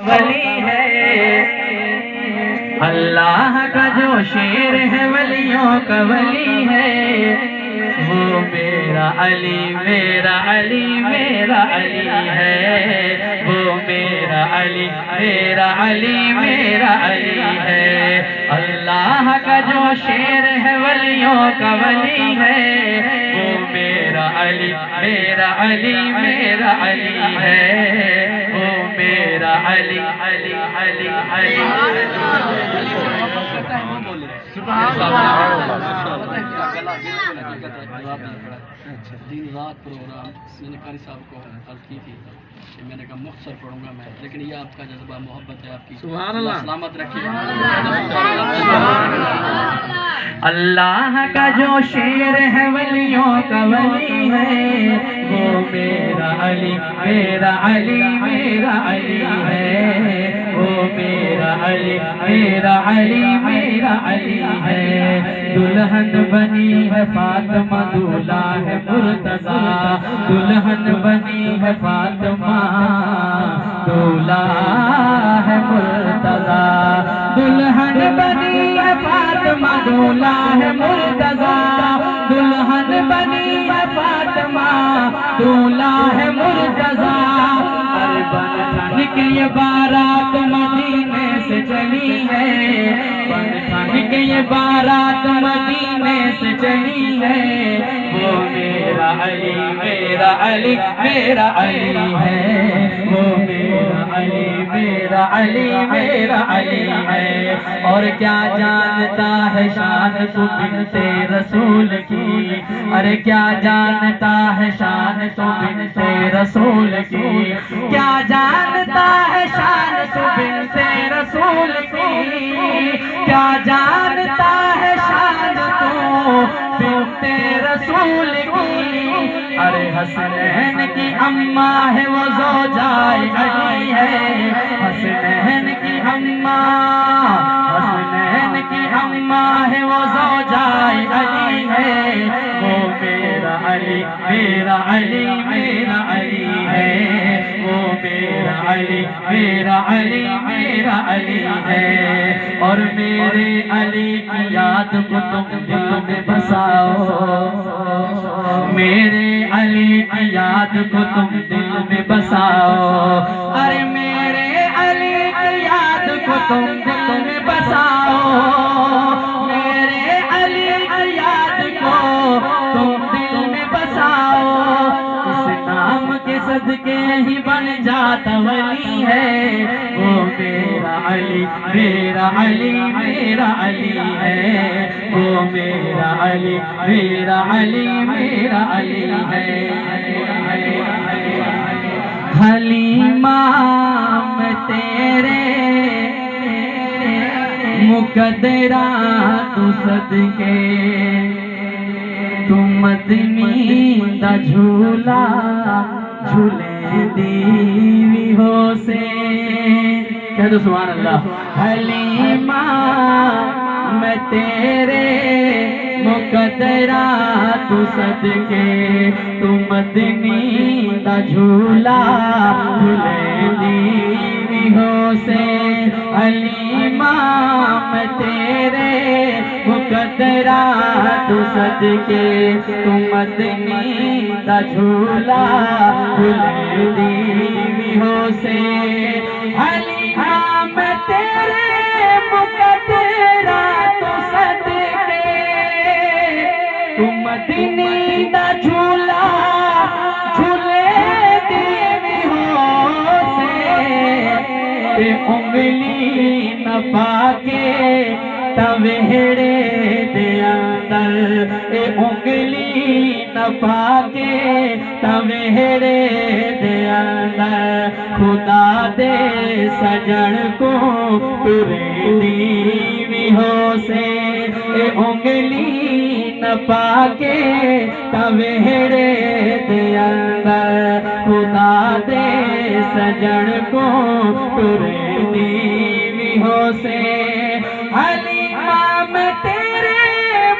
वली है अल्लाह का जो शेर है वलियों का वली है वो मेरा अली मेरा अली मेरा अली है वो मेरा अली मेरा अली मेरा अली है अल्लाह का जो शेर है वलियों का वली है वो मेरा अली मेरा अली मेरा अली है वो मेरा अली अली अली अली दिन रात प्रोग्राम मैंने कारी साहब को अर्ज की थी कि मैंने कहा मुख्तसर पढ़ूंगा मैं, लेकिन ये आपका जज्बा मोहब्बत है आपकी, सलामत रखिए। अल्लाह का जो शेर है वलियों का वली है वो मेरा अली मेरा अली मेरा अली है वो मेरा अली मेरा अली मेरा अली है दुल्हन बनी है फातिमा दूल्हा है मुर्तज़ा दुल्हन बनी है फातिमा दूल्हा है मुर्तज़ा दुल्हन बनी है फातिमा दूल्हा है मुर्तज़ा दुल्हन बनी है फातिमा दूल्हा है मुर्तज़ा बन ठन के ये बारात मदीने से चली है बन ठन के ये बारात मदीने से चली है वो मेरा अली मेरा अली मेरा अली है वो मेरा अली मेरा अली मेरा अली है और क्या जानता है शान तू बिनते रसूल की अरे क्या जानता है शान तू बिनते रसूल की क्या जानता है शान तू बिनते रसूल की क्या जानता है शान तू बिनते रसूल की अरे हसनैन की अम्मा है वो ज़ौजाए अली है हसनैन की अम्मा हसनैन की अम्मा है वो ज़ौजाए अली है वो मेरा अली मेरा अली मेरा अली है वो मेरा अली मेरा अली मेरा अली है और मेरे अली की याद को तुम दिल में बसाओ मेरे अली की याद को तुम दिल में बसाओ अरे मेरे अली की याद को तुम दिल में बसाओ मेरे अली की याद को तुम दिल में बसाओ इस नाम के सदके ही बन जाता वली है वो मेरा अली मेरा अली मेरा अली है वो मेरा अली मेरा अली मेरा अली है हलीमा मैं तेरे मुकद्दरा तू सदके तू मदनी दा झूला झूले दीवी हो से कह दो सुभान अल्लाह हलीमा मैं तेरे मुकद्दरा तू सदके तू मदनी दा झूला झूले दीवी हो से हलीमा मैं तेरे मुकद्दरा तू सदके तू मदनी दा झूला झूले दीवी हो से हलीमा मैं तेरे मुकद्दरा तू सदके तू मदनी दा झूला झूले दीवी हो से ते उंगली न पाके तवेड़े दे अंदर ए उंगली न पाके तवेड़े दे अंदर खुदा दे सजन को तुरे दीवी हो से ए उंगली न पाके तवेड़े दे अंदर खुदा दे सजन को तुरे दीवी हो से हलीमा मैं तेरे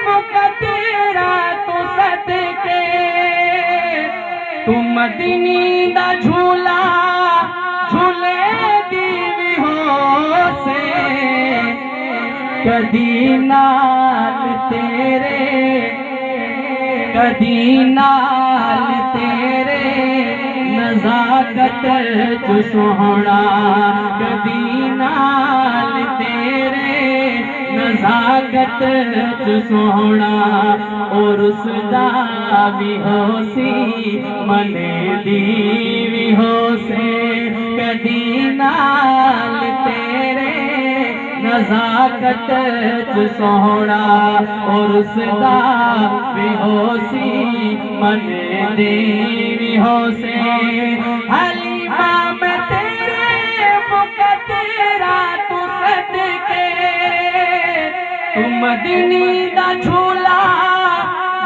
मुकद्दरा तू सदके तू मदनी दा झूला झूले दीवी कदी नाल तेरे, कदी नाल तेरे नज़ाकत तू सोहना, कदी नाल तेरे नज़ाकत तू सोहना, और उसदा भी होसी मने दी भी होसे, कदी नाल तेरे नज़ाकत तू सोहना, और उसदा भी होसी मने दी भी होसे। हलीमा में तेरे मुकद्दरा तू सदके, तू मदनी दा झूला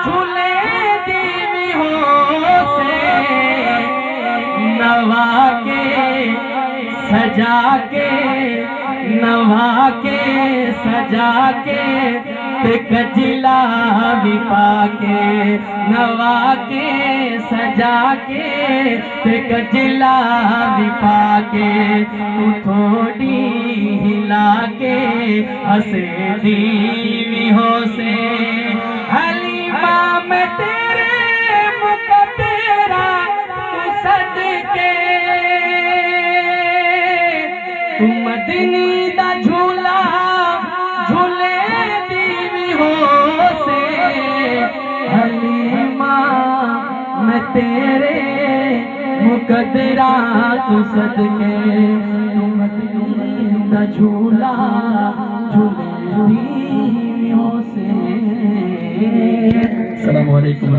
झूले दी भी होसे, नवा के सजा के, नवा के सजा के ते कजला भी पाके, नवा के सजा के ते कजला भी पाके, तू थोड़ी हिला के हंसे दी भी होसे। हलीमा में तेरे मुकद्दरा तू सदके, तू मदनी दा झूला झूले दी भी होसे, हलीमा मैं तेरे मुकद्दरा तू सदके, तू मदनी दा झूला झूले दी भी होसे। अस्सलामु अलैकुम।